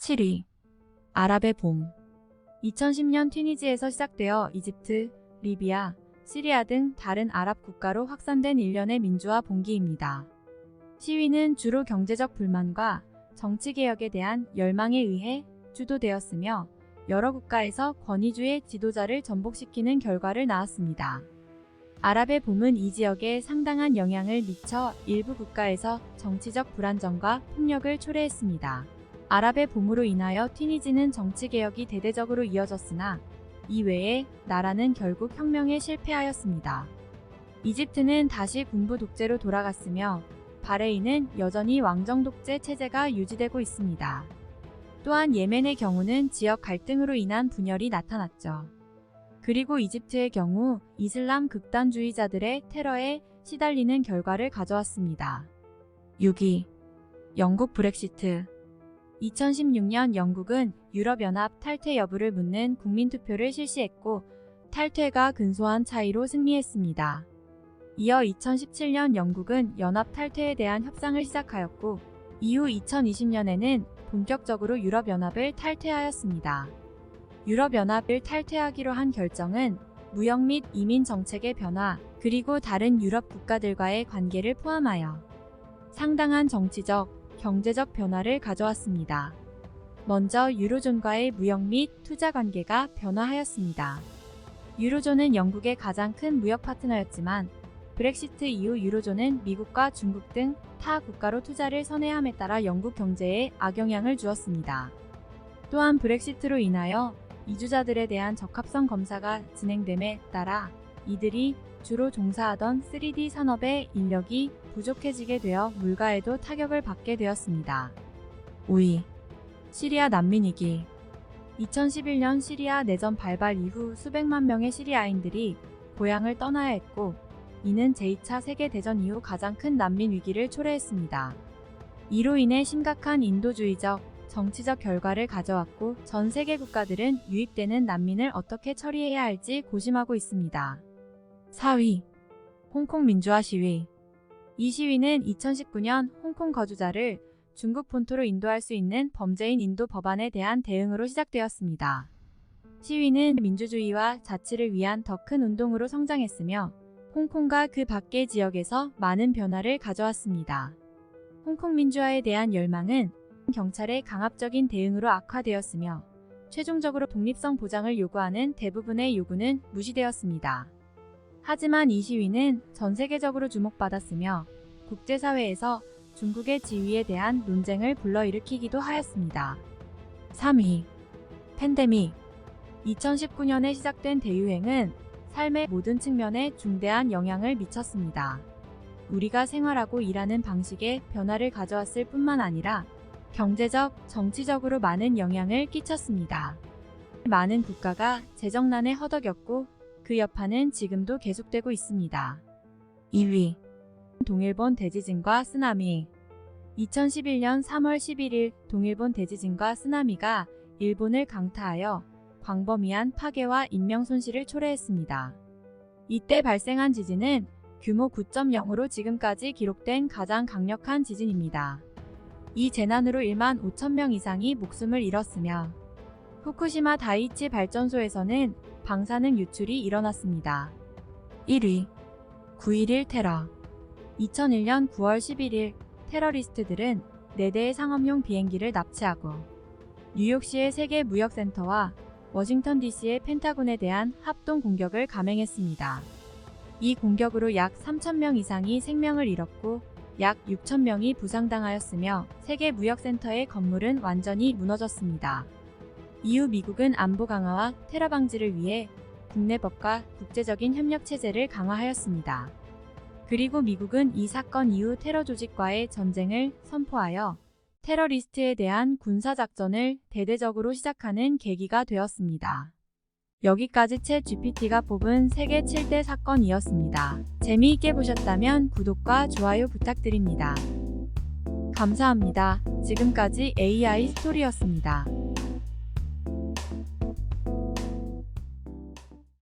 7위. 아랍의 봄. 2010년 튀니지에서 시작되어 이집트, 리비아, 시리아 등 다른 아랍 국가로 확산된 일련의 민주화 봉기입니다. 시위는 주로 경제적 불만과 정치개혁에 대한 열망에 의해 주도되었으며 여러 국가에서 권위주의 지도자를 전복시키는 결과를 낳았습니다. 아랍의 봄은 이 지역에 상당한 영향을 미쳐 일부 국가에서 정치적 불안정과 폭력을 초래했습니다. 아랍의 봄으로 인하여 튀니지는 정치개혁이 대대적으로 이어졌으나 이외에 나라는 결국 혁명에 실패하였습니다. 이집트는 다시 군부 독재로 돌아갔으며 바레인은 여전히 왕정 독재 체제가 유지되고 있습니다. 또한 예멘의 경우는 지역 갈등으로 인한 분열이 나타났죠. 그리고 이집트의 경우 이슬람 극단주의자들의 테러에 시달리는 결과를 가져왔습니다. 6위. 영국 브렉시트. 2016년 영국은 유럽연합 탈퇴 여부를 묻는 국민투표를 실시했고 탈퇴가 근소한 차이로 승리했습니다. 이어 2017년 영국은 연합 탈퇴에 대한 협상을 시작하였고 이후 2020년에는 본격적으로 유럽연합을 탈퇴하였습니다. 유럽연합을 탈퇴하기로 한 결정은 무역 및 이민 정책의 변화, 그리고 다른 유럽 국가들과의 관계를 포함하여 상당한 정치적, 경제적 변화를 가져왔습니다. 먼저 유로존과의 무역 및 투자 관계가 변화하였습니다. 유로존은 영국의 가장 큰 무역 파트너였지만 브렉시트 이후 유로존은 미국과 중국 등 타 국가로 투자를 선회함에 따라 영국 경제에 악영향을 주었습니다. 또한 브렉시트로 인하여 이주자들에 대한 적합성 검사가 진행됨에 따라 이들이 주로 종사하던 3D 산업의 인력이 부족해지게 되어 물가에도 타격을 받게 되었습니다. 5위. 시리아 난민 위기. 2011년 시리아 내전 발발 이후 수백만 명의 시리아인들이 고향을 떠나야 했고 이는 제2차 세계대전 이후 가장 큰 난민 위기를 초래했습니다. 이로 인해 심각한 인도주의적, 정치적 결과를 가져왔고 전 세계 국가들은 유입되는 난민을 어떻게 처리해야 할지 고심하고 있습니다. 4위. 홍콩 민주화 시위. 이 시위는 2019년 홍콩 거주자를 중국 본토로 인도할 수 있는 범죄인 인도 법안에 대한 대응으로 시작되었습니다. 시위는 민주주의와 자치를 위한 더 큰 운동으로 성장했으며 홍콩과 그 밖의 지역에서 많은 변화를 가져왔습니다. 홍콩 민주화에 대한 열망은 경찰의 강압적인 대응으로 악화되었으며 최종적으로 독립성 보장을 요구하는 대부분의 요구는 무시되었습니다. 하지만 이 시위는 전 세계적으로 주목받았으며 국제사회에서 중국의 지위에 대한 논쟁을 불러일으키기도 하였습니다. 3위. 팬데믹. 2019년에 시작된 대유행은 삶의 모든 측면에 중대한 영향을 미쳤습니다. 우리가 생활하고 일하는 방식에 변화를 가져왔을 뿐만 아니라 경제적, 정치적으로 많은 영향을 끼쳤습니다. 많은 국가가 재정난에 허덕였고 그 여파는 지금도 계속되고 있습니다. 2위. 동일본 대지진과 쓰나미. 2011년 3월 11일 동일본 대지진과 쓰나미가 일본을 강타하여 광범위한 파괴와 인명손실을 초래했습니다. 이때 발생한 지진은 규모 9.0으로 지금까지 기록된 가장 강력한 지진입니다. 이 재난으로 1만 5천 명 이상이 목숨을 잃었으며 후쿠시마 다이이치 발전소에서는 방사능 유출이 일어났습니다. 1위. 9.11 테러. 2001년 9월 11일 테러리스트들은 4대의 상업용 비행기를 납치하고 뉴욕시의 세계무역센터와 워싱턴 DC의 펜타곤에 대한 합동 공격을 감행했습니다. 이 공격으로 약 3,000명 이상이 생명을 잃었고 약 6,000명이 부상당하였으며 세계무역센터의 건물은 완전히 무너졌습니다. 이후 미국은 안보 강화와 테러 방지를 위해 국내법과 국제적인 협력 체제를 강화하였습니다. 그리고 미국은 이 사건 이후 테러 조직과의 전쟁을 선포하여 테러리스트에 대한 군사작전을 대대적으로 시작하는 계기가 되었습니다. 여기까지 챗 GPT가 뽑은 세계 7대 사건이었습니다. 재미있게 보셨다면 구독과 좋아요 부탁드립니다. 감사합니다. 지금까지 AI 스토리였습니다.